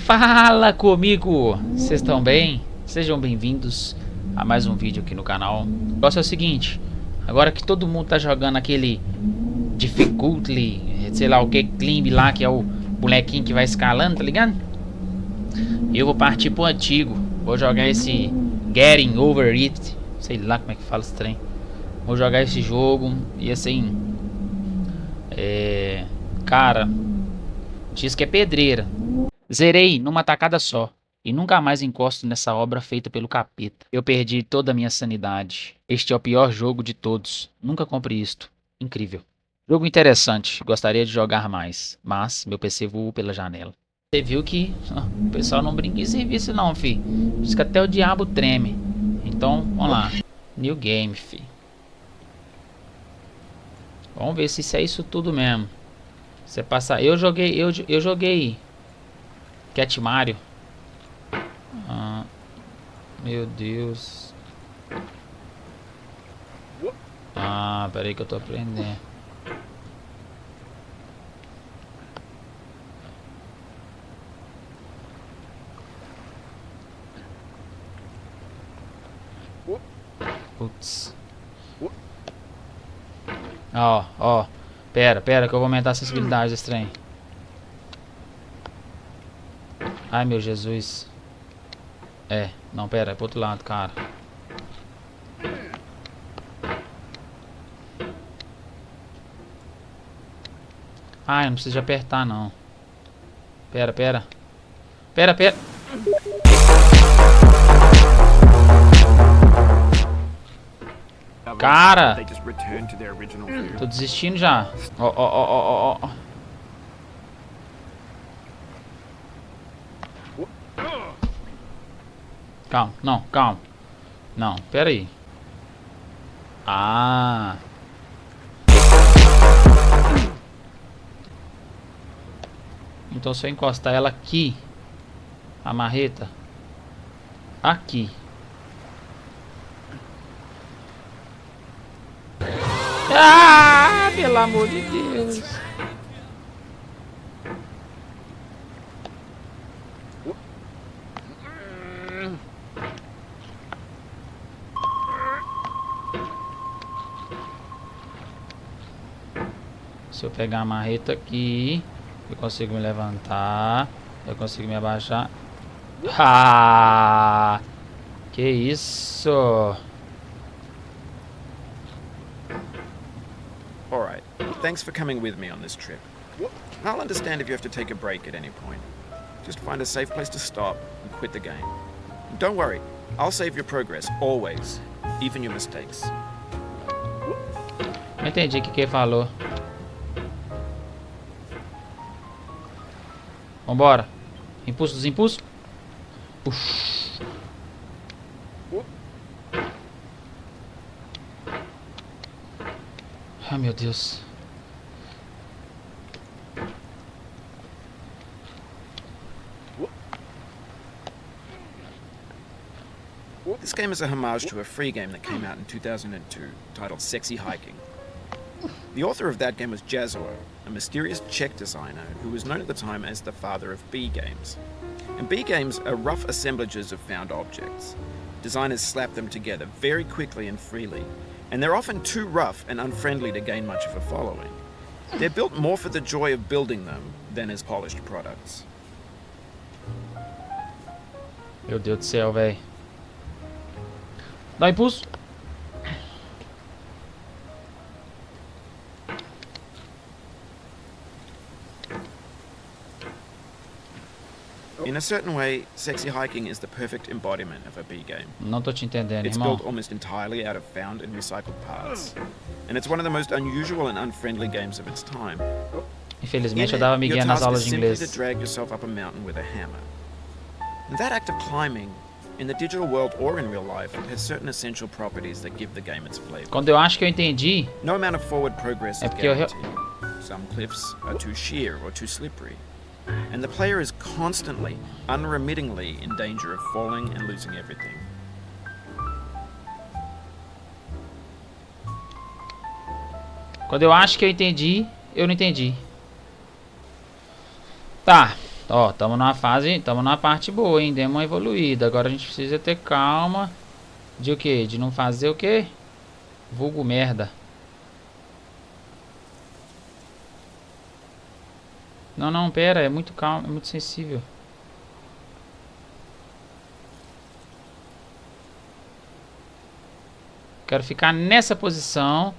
Fala comigo! Vocês estão bem? Sejam bem-vindos a mais um vídeo aqui no canal. O negócio é o seguinte, agora que todo mundo tá jogando aquele difficulty, sei lá o que, climb lá, que é o bonequinho que vai escalando, tá ligado? Eu vou partir pro antigo, vou jogar esse gettingoverit, sei lá como é que fala esse trem. Vou jogar esse jogo e assim, cara, diz que é pedreira. Zerei numa tacada só e nunca mais encosto nessa obra feita pelo capeta. Eu perdi toda a minha sanidade. Este é o pior jogo de todos. Nunca compre isto. Incrível. Jogo interessante. Gostaria de jogar mais, mas meu PC voou pela janela. Você viu que o pessoal não brinca em serviço não, fi. Diz que até o diabo treme. Então, vamos lá. New game, fi. Vamos ver se isso é isso tudo mesmo. Você passar. Eu joguei Cat Mario. Meu Deus. Peraí que eu tô aprendendo. Putz. Ó. Pera que eu vou aumentar a acessibilidade desse trem. Ai, meu Jesus. Não, pera, é pro outro lado, cara. Ai, não precisa de apertar, não. Pera. Cara! Tô desistindo já. Ó. Calma. Não, pera aí. Então se eu encostar ela aqui, a marreta, aqui. Pelo amor de Deus. Se eu pegar a marreta aqui, eu consigo me levantar, eu consigo me abaixar. Que isso? Alright, thanks for coming with me on this trip. I'll understand if you have to take a break at any point. Just find a safe place to stop and quit the game. And don't worry, I'll save your progress, always, even your mistakes. Não entendi o que ele falou. Vambora. Impulso. Ux. Ai, meu Deus. This game is a homage to a free game that came out in 2002, titled Sexy Hiking. The author of that game was Jazzor, a mysterious Czech designer who was known at the time as the father of B games. And B games are rough assemblages of found objects. Designers slap them together very quickly and freely, and they're often too rough and unfriendly to gain much of a following. They're built more for the joy of building them than as polished products. Meu Deus do céu, velho. Dá impulso. In a certain way, Sexy Hiking is the perfect embodiment of a B game. Não tô te entendendo, It's irmão. built almost entirely out of found and recycled parts. And it's one of the most unusual and unfriendly games of its time. Infelizmente eu dava migué nas aulas de simply to inglês. drag yourself up a mountain with a hammer. And that act of climbing, in the digital world or in real life, has certain essential properties that give the game its flavor. Quando eu acho que eu entendi, No amount of forward progress is porque eu guaranteed. Some cliffs are too sheer or too slippery. And the player is constantly, unremittingly in danger of falling and losing everything. Quando eu acho que eu entendi, eu não entendi. Tá, Ó, tamo numa fase, tamo numa parte boa, hein? Demos uma evoluída. Agora a gente precisa ter calma. De o quê? De não fazer o quê? Vulgo merda. Não, não, pera. É muito calmo, é muito sensível. Quero ficar nessa posição.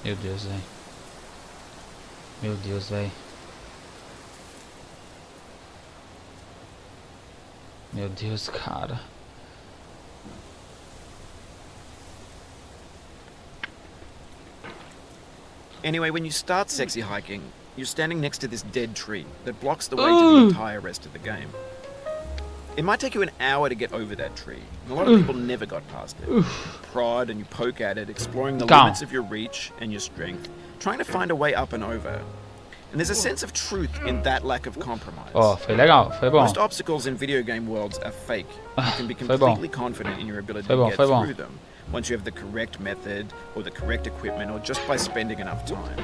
Meu Deus, velho. Meu Deus, velho. Meu Deus, cara. Anyway, when you start sexy hiking, you're standing next to this dead tree that blocks the way to the entire rest of the game. It might take you an hour to get over that tree, and a lot of people never got past it. You prod and you poke at it, exploring the limits of your reach and your strength, trying to find a way up and over. And there's a sense of truth in that lack of compromise. Ó, foi legal, foi bom. Most obstacles in video game worlds are fake. You can be completely confident in your ability to get through them once you have the correct method or the correct equipment or just by spending enough time.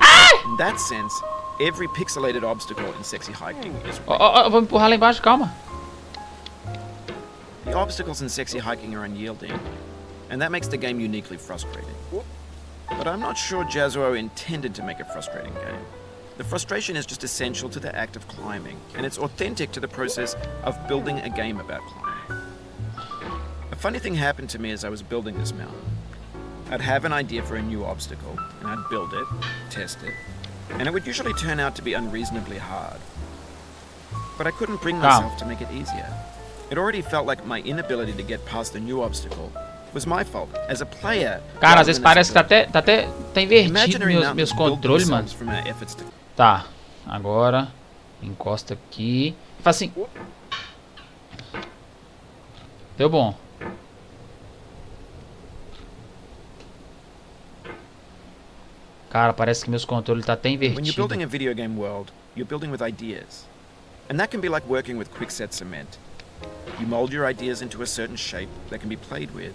In that sense, every pixelated obstacle in sexy hiking is real. Ó, vou empurrar lá embaixo, calma. The obstacles in sexy hiking are unyielding, and that makes the game uniquely frustrating. But I'm not sure Jazuo intended to make a frustrating game. The frustration is just essential to the act of climbing, and it's authentic to the process of building a game about climbing. A funny thing happened to me as I was building this mountain. I'd have an idea for a new obstacle, and I'd build it, test it, and it would usually turn out to be unreasonably hard. But I couldn't bring myself to make it easier. It already felt like my inability to get past a new obstacle was my fault as a player. Cara, às vezes parece que tá invertido meus controles, mano. Tá, agora encosta aqui. Faz assim. Deu bom. Cara, parece que meus controles tá até invertido. When you're building a video game world, you're building with ideas. And that can be like working with quickset cement. You mold your ideas into a certain shape that can be played with.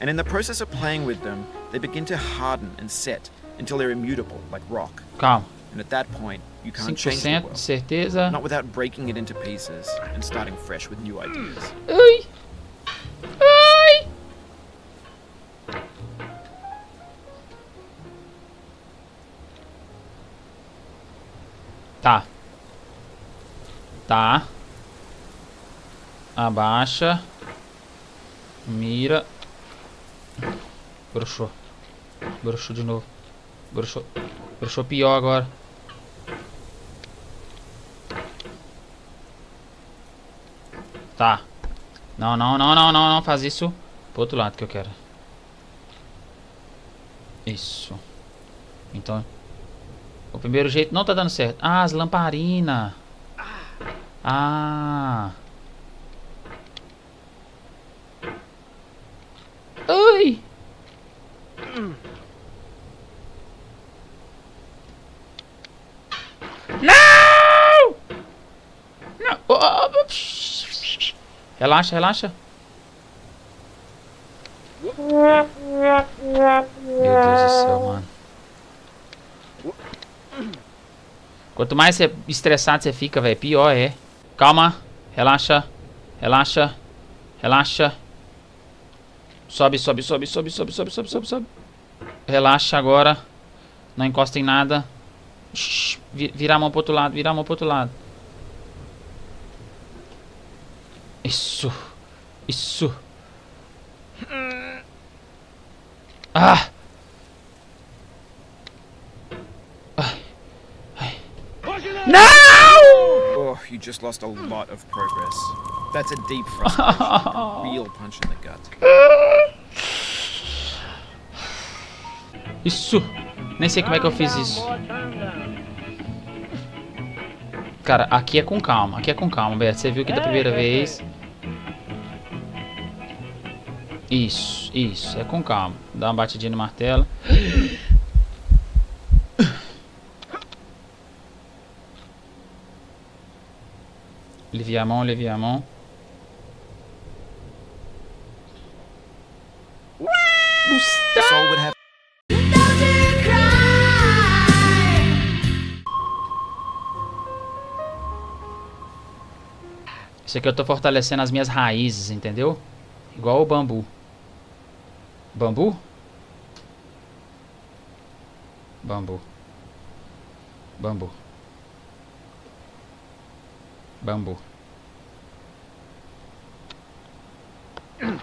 And in the process of playing with them, they begin to harden and set until they're immutable, like rock. Calma. And at that point, you can't change the world. 5% de certeza. Not without breaking it into pieces and starting fresh with new ideas. Ai! Ai! Tá. Tá. Abaixa. Mira. Broxou. Broxou de novo. Broxou. Broxou pior agora. Tá. Não, não, não, não, não, não. Faz isso pro outro lado que eu quero. Isso. Então, o primeiro jeito não tá dando certo. Ah, as lamparinas. Ah. Ai. Não! Não. Relaxa, relaxa. Meu Deus do céu, mano. Quanto mais você estressado você fica, velho, pior é. Calma. Relaxa. Relaxa. Relaxa. Sobe, sobe, sobe, sobe, sobe, sobe, sobe, sobe, sobe. Relaxa agora. Não encosta em nada. Shhh, vira a mão pro outro lado, vira a mão pro outro lado. Isso. Isso. Ah! Ai. Ai. Não! Oh, you just lost a lot of progress. That's a deep frustration. A real punch in the gut. Isso. Nem sei como é que eu fiz isso. Cara, aqui é com calma. Aqui é com calma, Berto. Você viu que da primeira vez. Isso, isso. É com calma. Dá uma batidinha no martelo. Alivia a mão, alivia a mão. The soul would have Isso aqui eu tô fortalecendo as minhas raízes, entendeu? Igual o bambu. Bambu? Bambu. Bambu. Bambu.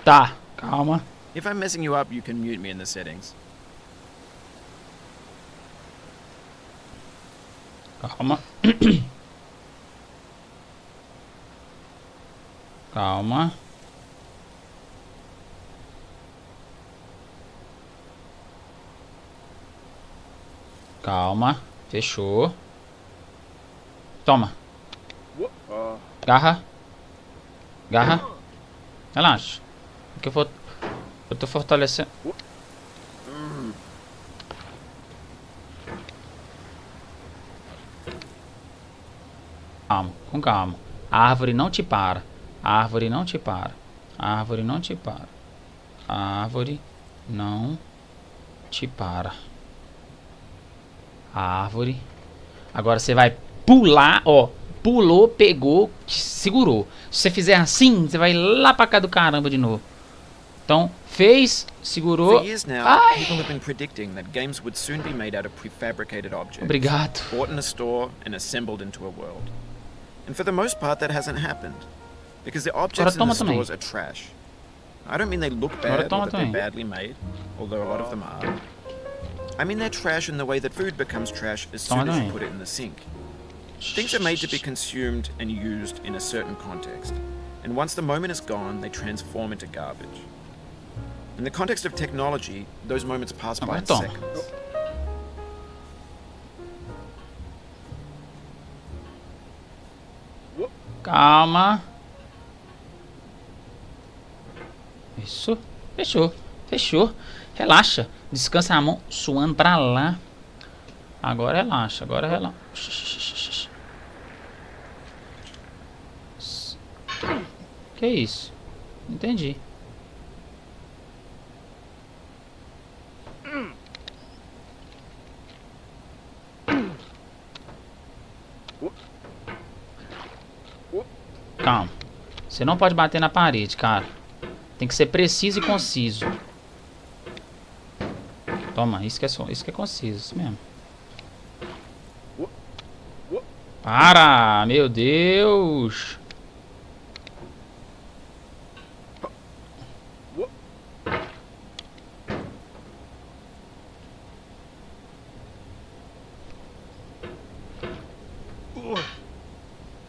Tá, calma. If I'm messing you up, you can mute me in the settings. Calma. Calma. Calma. Fechou. Toma. Garra. Garra. Relaxa. Porque eu tô fortalecendo. Calma, com calma. A árvore não te para. A árvore não te para. A árvore não te para. A árvore não te para. A árvore. Agora você vai pular, ó. Pulou, pegou, segurou. Se você fizer assim, você vai lá pra cá do caramba de novo. Então, fez, segurou. For years now, people have been predicting that games would soon be made out of prefabricated objects. Obrigado. Bought in a store and assembled into a world. And for the most part, that hasn't happened. Because the objects in the stores are trash. I don't mean they look bad or that they're badly made, although a lot of them are. I mean they're trash in the way that food becomes trash as soon as you put it in the sink. Things are made to be consumed and used in a certain context. And once the moment is gone, they transform into garbage. In the context of technology, those moments pass by in seconds. Calma. Isso. Fechou. Fechou. Relaxa. Descansa a mão suando pra lá. Agora relaxa. Agora relaxa. Que isso? Entendi. Calma. Você não pode bater na parede, cara. Tem que ser preciso e conciso. Toma, isso que é conciso, isso mesmo. Para, meu Deus.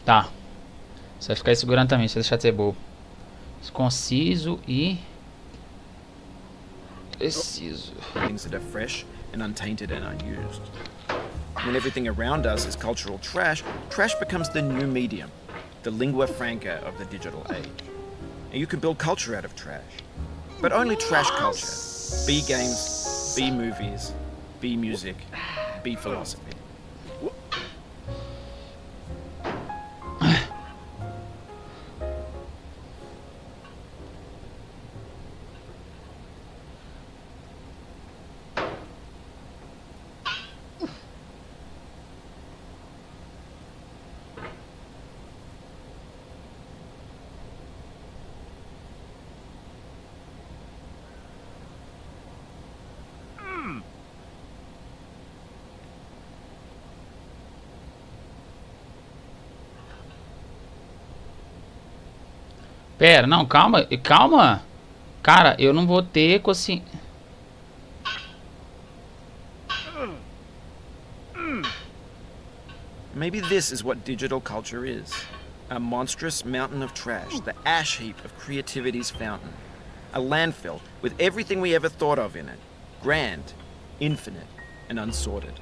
Tá. Você vai ficar aí segurando também, deixa eu deixar de ser bobo. Conciso e preciso. Things that are fresh and untainted and unused. When everything around us is cultural trash, trash becomes the new medium, the lingua franca of the digital age. And you can build culture out of trash. But only trash culture. Be games, be movies, be music, be philosophy. Pera, não, calma, calma. Cara, eu não vou ter assim. Maybe this is what digital culture is. A monstrous mountain of trash, the ash heap of creativity's fountain. A landfill with everything we ever thought of in it. Grand, infinite, and unsorted.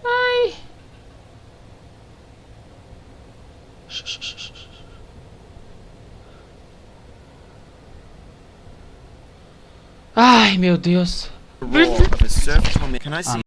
Ai. Ai, meu Deus. The roar of a surf comic. Can I see?